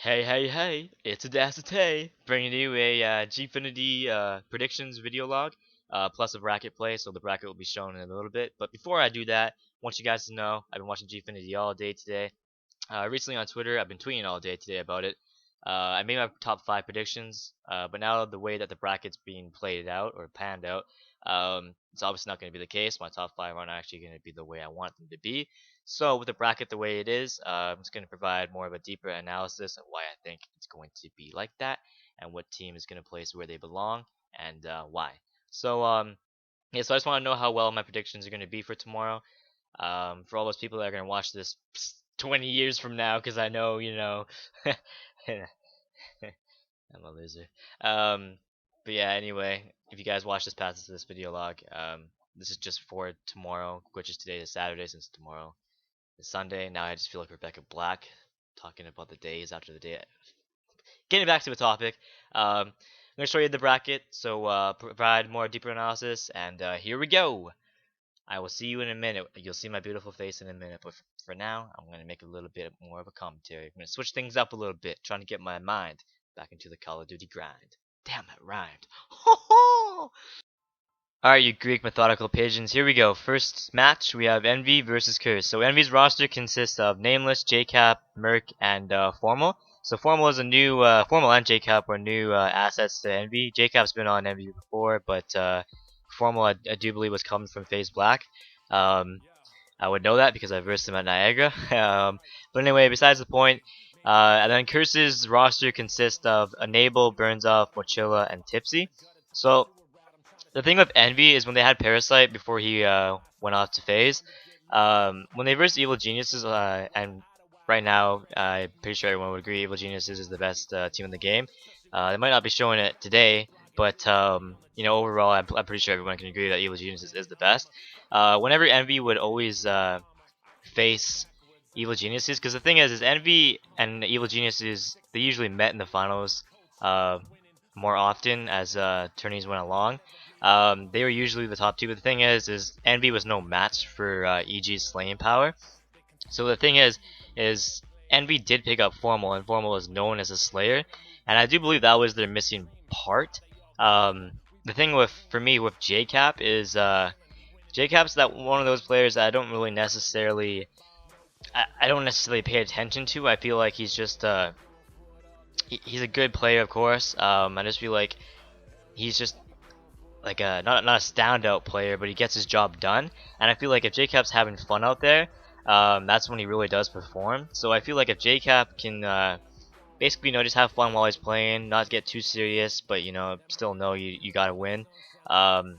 Hey, it's Audacity, bringing you a Gfinity predictions video log, plus a bracket play, so the bracket will be shown in a little bit. But before I do that, I want you guys to know I've been watching Gfinity all day today. Recently on Twitter, I've been tweeting all day today about it. I made my top 5 predictions, but now the way that the bracket's being played out, or panned out, it's obviously not going to be the case. My top 5 aren't actually going to be the way I want them to be. So with the bracket the way it is, I'm just going to provide more of a deeper analysis of why I think it's going to be like that, and what team is going to place where they belong, and why. So yeah, so I just want to know how well my predictions are going to be for tomorrow. For all those people that are going to watch this 20 years from now, because I know, I'm a loser. Um, but yeah, anyway, if you guys watch this past this video log, this is just for tomorrow, which is today is Saturday, since tomorrow is Sunday. Now I just feel like Rebecca Black talking about the days after the day. Getting back to the topic, I'm going to show you the bracket, so provide more deeper analysis, and here we go. I will see you in a minute. You'll see my beautiful face in a minute, but for now, I'm going to make a little bit more of a commentary. I'm going to switch things up a little bit, trying to get my mind back into the Call of Duty grind. Damn, that rhymed. Ho ho! Alright, you Greek methodical pigeons, here we go. First match, we have Envy versus Curse. So Envy's roster consists of Nameless, JCap, Merc, and Formal. So Formal is a new, Formal and JCap are new assets to Envy. JCap's been on Envy before, but Formal I do believe was coming from FaZe Black. Um, I would know that because I versed him at Niagara. But anyway, besides the point, and then Curse's roster consists of Enable, Burns Off, Mochilla, and Tipsy. So the thing with Envy is when they had Parasite before he went off to FaZe, when they versed Evil Geniuses, and right now I'm pretty sure everyone would agree Evil Geniuses is the best team in the game. They might not be showing it today, but overall I'm pretty sure everyone can agree that Evil Geniuses is the best. Whenever Envy would always face Evil Geniuses, because the thing is Envy and Evil Geniuses, they usually met in the finals uh, more often as tourneys went along. They were usually the top two, but the thing is Envy was no match for EG's slaying power. So the thing is Envy did pick up Formal, and Formal is known as a Slayer, and I do believe that was their missing part. The thing for me with JCap is JCap's that one of those players that I don't really necessarily I don't necessarily pay attention to. I feel like he's just he's a good player, of course. I just feel like he's just like a not a standout player, but he gets his job done. And I feel like if JCap's having fun out there, that's when he really does perform. So I feel like if JCap can basically just have fun while he's playing, not get too serious, but still know you gotta win. And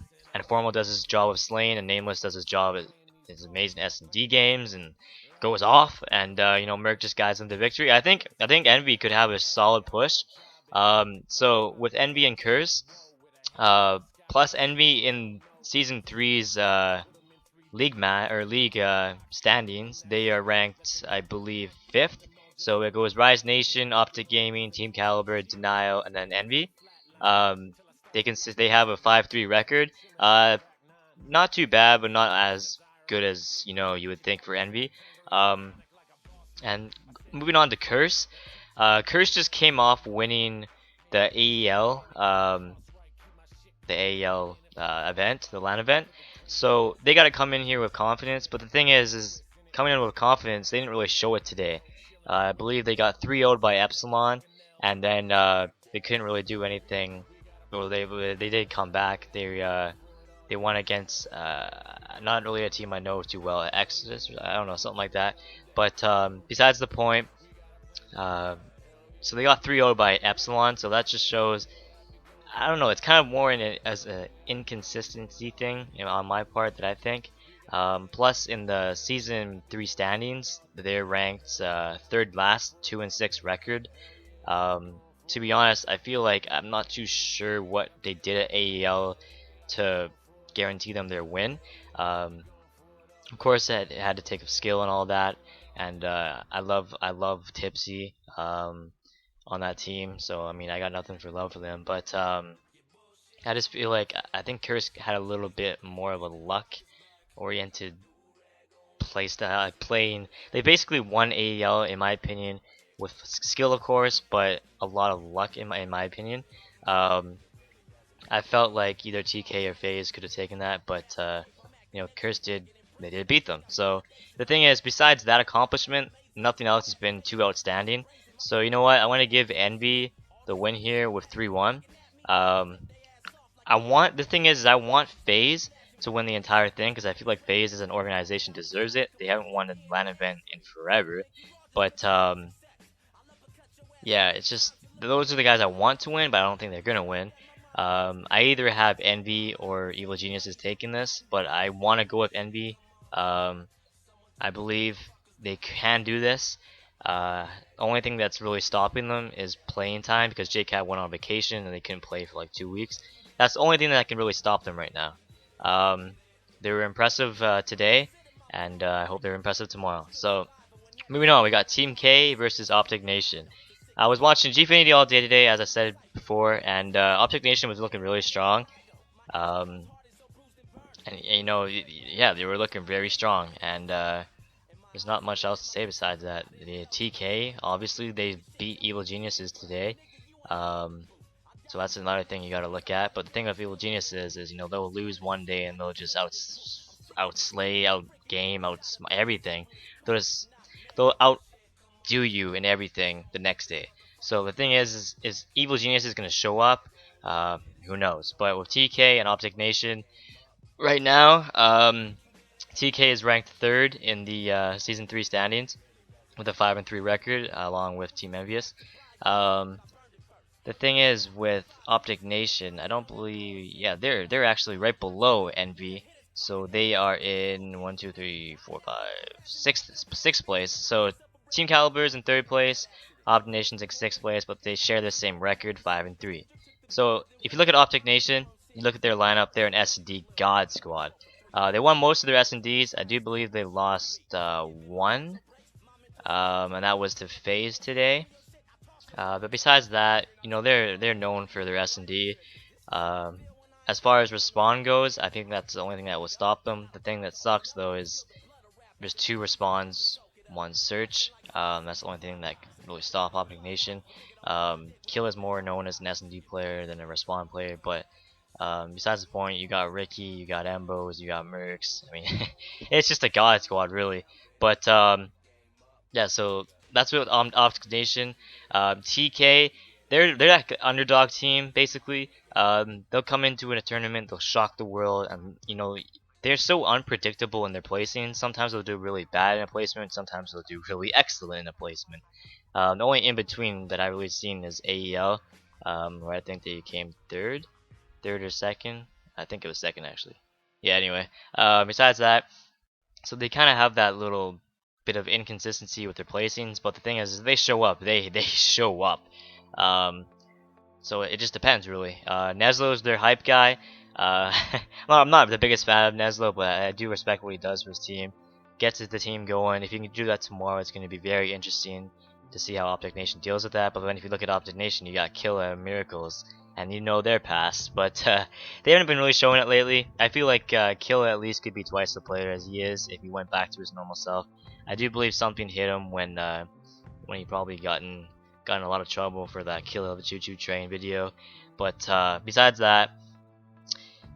Formal does his job of slaying, and Nameless does his job at his amazing S&D games and goes off, and Merc just guides them to victory. I think Envy could have a solid push. So with Envy and Curse, uh, plus Envy in season three's league standings, they are ranked, I believe, fifth. So it goes Rise Nation, Optic Gaming, Team Caliber, Denial, and then Envy. Um, they have a 5-3 record. Not too bad, but not as good as you would think for Envy. Um, and moving on to Curse, Curse just came off winning the AEL, event, the LAN event. So they got to come in here with confidence. But the thing is coming in with confidence, they didn't really show it today. I believe they got 3-0'd by Epsilon, and then they couldn't really do anything. Well, they did come back. They won against not really a team I know too well, Exodus, I don't know, something like that. But besides the point, so they got 3-0 by Epsilon, so that just shows, I don't know, it's kind of more as an inconsistency thing, on my part, that I think. Plus, in the season 3 standings, they're ranked third last, 2-6 record. To be honest, I feel like I'm not too sure what they did at AEL to guarantee them their win. Of course, it had to take a skill and all that, and I love Tipsy on that team. So I mean, I got nothing for love for them, but I just feel like I think Curse had a little bit more of a luck-oriented play style, playing. They basically won AEL in my opinion with skill, of course, but a lot of luck in my opinion. Um, I felt like either TK or FaZe could have taken that, but Curse they did beat them. So the thing is, besides that accomplishment, nothing else has been too outstanding. So you know what? I want to give Envy the win here with 3-1. Um, the thing is, I want FaZe to win the entire thing because I feel like FaZe as an organization deserves it. They haven't won a LAN event in forever, but yeah, it's just those are the guys I want to win, but I don't think they're gonna win. I either have Envy or Evil Geniuses taking this, but I want to go with Envy. Um, I believe they can do this. Only thing that's really stopping them is playing time because JCat went on vacation and they couldn't play for like 2 weeks. That's the only thing that can really stop them right now. Um, they were impressive today, and I hope they're impressive tomorrow. So moving on, we got Team K versus Optic Nation. I was watching Gfinity all day today, as I said before, and Optic Nation was looking really strong. Um, and yeah, they were looking very strong, and there's not much else to say besides that. The TK, obviously, they beat Evil Geniuses today. Um, so that's another thing you got to look at. But the thing with Evil Geniuses is, they'll lose one day and they'll just outslay, out game, out everything. They'll outdo you in everything the next day. So the thing is Evil Genius is gonna show up. Who knows? But with TK and Optic Nation right now, TK is ranked third in the season 3 standings with a 5-3 record, along with Team Envious. Um, the thing is with Optic Nation, I don't believe. Yeah, they're actually right below Envy, so they are in 1, 2, 3, 4, 5, 6th place. So Team Caliber is in third place, Optic Nation's in sixth place, but they share the same record, 5-3. So if you look at Optic Nation, you look at their lineup, they're an S&D God Squad. They won most of their S&Ds. I do believe they lost one, and that was to FaZe today. But besides that, they're known for their S&D. Um, as far as respawn goes, I think that's the only thing that will stop them. The thing that sucks though is there's 2 respawns, 1 search. That's the only thing that can really stop Optic Nation. Kill is more known as an S&D player than a respawn player, but besides the point, you got Ricky, you got Embos, you got Mercs. I mean, it's just a god squad really. But yeah, so that's what Optic Nation. TK, they're like an underdog team basically. They'll come into a tournament, they'll shock the world, and they're so unpredictable in their placing. Sometimes they'll do really bad in a placement, sometimes they'll do really excellent in a placement. The only in between that I've really seen is AEL, where I think they came third or second. I think it was second actually. Yeah. Anyway, besides that, so they kind of have that little bit of inconsistency with their placings, but the thing is they show up. They show up. Um, so it just depends really. Neslo's their hype guy. Well, I'm not the biggest fan of Neslo, but I do respect what he does for his team. Gets the team going. If you can do that tomorrow, it's going to be very interesting to see how Optic Nation deals with that. But then if you look at Optic Nation, you got Killa and Miracles, and their past. But they haven't been really showing it lately. I feel like Killa at least could be twice the player as he is if he went back to his normal self. I do believe something hit him when he probably gotten a lot of trouble for that Killa of the Choo Choo Train video. But besides that,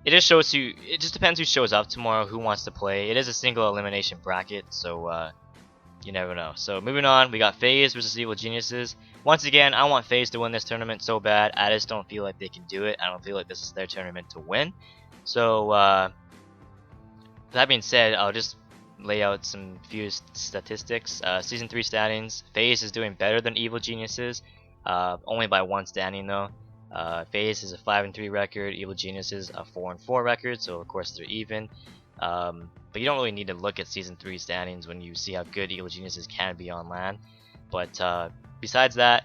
it just depends who shows up tomorrow, who wants to play. It is a single elimination bracket, so you never know. So moving on, we got FaZe versus Evil Geniuses. Once again, I want FaZe to win this tournament so bad. I just don't feel like they can do it. I don't feel like this is their tournament to win. So that being said, I'll just lay out some few statistics. Season 3 standings. FaZe is doing better than Evil Geniuses, only by 1 standing though. FaZe is a 5-3 record. Evil Geniuses a 4-4 record. So of course they're even. But you don't really need to look at Season 3 standings when you see how good Evil Geniuses can be on LAN. But besides that,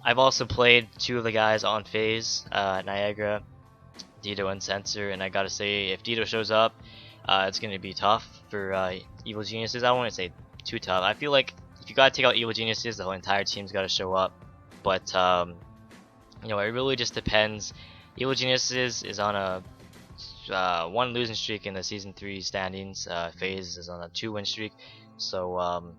I've also played 2 of the guys on FaZe, Niagara, Dito, and Sensor, and I gotta say, if Dito shows up, it's gonna be tough for Evil Geniuses. I don't want to say too tough. I feel like if you gotta take out Evil Geniuses, the whole entire team's gotta show up. But it really just depends. Evil Geniuses is on a 1 losing streak in the Season 3 standings. FaZe is on a 2 win streak. So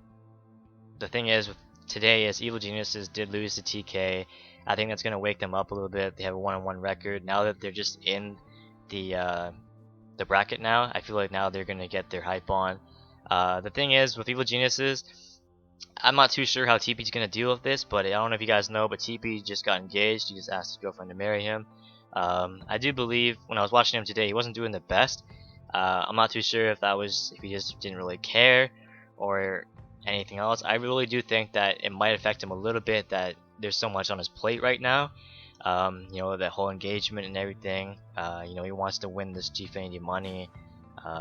the thing is with today is Evil Geniuses did lose to TK. I think that's gonna wake them up a little bit. They have a 1-1 record now that they're just in the bracket now. I feel like now they're gonna get their hype on. The thing is with Evil Geniuses, I'm not too sure how TP's gonna deal with this, but I don't know if you guys know, but TP just got engaged. He just asked his girlfriend to marry him. I do believe when I was watching him today, he wasn't doing the best. I'm not too sure if he just didn't really care or anything else. I really do think that it might affect him a little bit that there's so much on his plate right now. You know, that whole engagement and everything. You know, he wants to win this Gfinity money.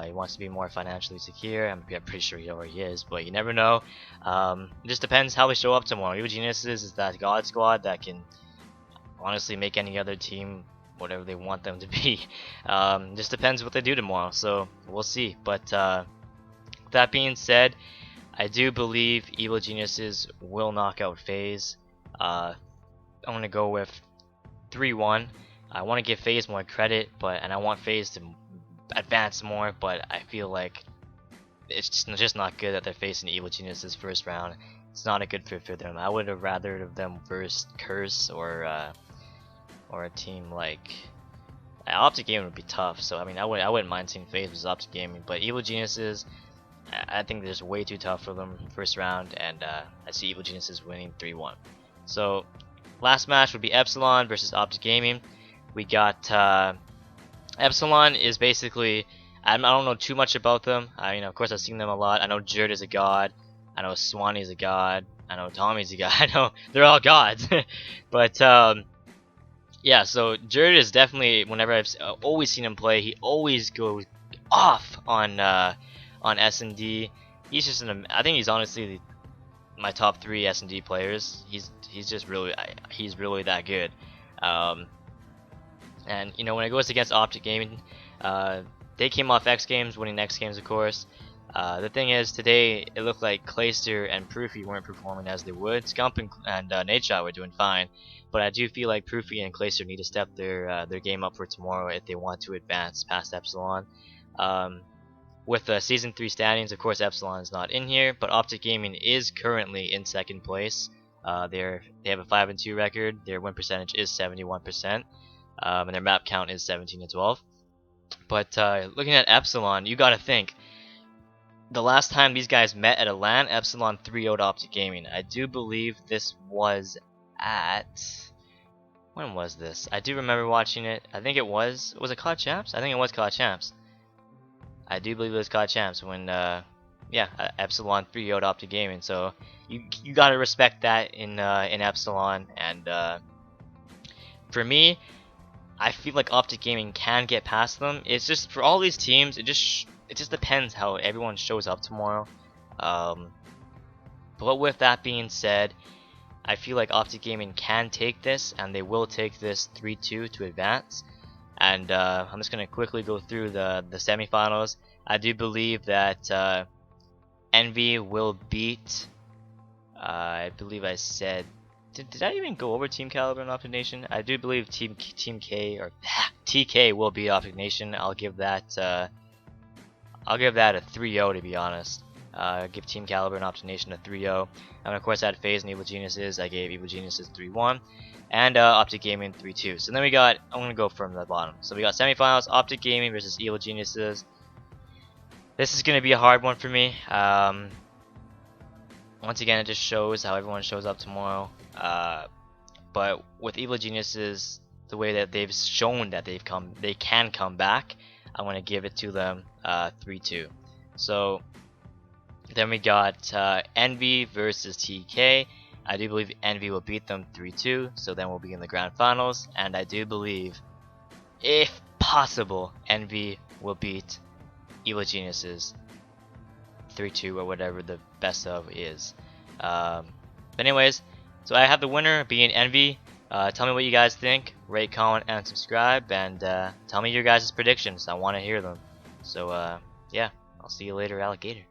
He wants to be more financially secure. I'm pretty sure he already is, but you never know. It just depends how they show up tomorrow. Evil Geniuses is that God Squad that can honestly make any other team whatever they want them to be. Just depends what they do tomorrow, so we'll see. But that being said, I do believe Evil Geniuses will knock out FaZe. I'm gonna go with 3-1. I want to give FaZe more credit, and I want FaZe to advance more, but I feel like it's just not good that they're facing Evil Geniuses first round. It's not a good fit for them. I would have rather them versus Curse or a team like Optic Gaming would be tough. So I mean, I wouldn't mind seeing FaZe versus Optic Gaming, but Evil Geniuses, I think they're just way too tough for them first round, and I see Evil Geniuses winning 3-1. So last match would be Epsilon versus Optic Gaming. We got Epsilon is basically, I don't know too much about them. You know, of course I've seen them a lot. I know Jerd is a god. I know Swanee's a god. I know Tommy's a god. I know they're all gods. But yeah, so Jerd is definitely, whenever I've always seen him play, he always goes off on S&D. He's just I think he's honestly my top 3 S&D players. He's just really that good. And you know, when it goes against Optic Gaming, they came off X Games, winning X Games of course. The thing is, today it looked like Clayster and Proofy weren't performing as they would. Scump and Nadeshot were doing fine, but I do feel like Proofy and Clayster need to step their game up for tomorrow if they want to advance past Epsilon. With the Season 3 standings, of course Epsilon is not in here, but Optic Gaming is currently in second place. They have a 5-2 record. Their win percentage is 71%, and their map count is 17-12. But looking at Epsilon, you gotta think, the last time these guys met at a LAN, Epsilon 3-0'd Optic Gaming. I do believe this was at... when was this? I do remember watching it. I think it was it COD Champs? I think it was COD Champs. I do believe it was COD Champs when, yeah, Epsilon 3-0'd Optic Gaming. So you gotta respect that in Epsilon. And for me, I feel like Optic Gaming can get past them. It's just for all these teams, it just depends how everyone shows up tomorrow. But with that being said, I feel like Optic Gaming can take this, and they will take this 3-2 to advance. And I'm just gonna quickly go through the semifinals. I do believe that Envy will beat. I believe I said. Did I even go over Team Caliber and Optic Nation? I do believe Team K or TK will beat Optic Nation. I'll give that a 3-0 to be honest. Give Team Caliber and Optic Nation a 3-0. And of course I had FaZe and Evil Geniuses. I gave Evil Geniuses 3-1. And Optic Gaming 3-2. So then we got, I'm going to go from the bottom. So we got semifinals, Optic Gaming versus Evil Geniuses. This is going to be a hard one for me. Once again, it just shows how everyone shows up tomorrow. But with Evil Geniuses, the way that they've shown that they can come back, I'm going to give it to them 3-2. So then we got Envy versus TK. I do believe Envy will beat them 3-2, so then we'll be in the grand finals. And I do believe, if possible, Envy will beat Evil Geniuses 3-2 or whatever the best of is. But anyways, so I have the winner being Envy. Tell me what you guys think. Rate, comment, and subscribe. And tell me your guys' predictions. I want to hear them. So yeah, I'll see you later, alligator.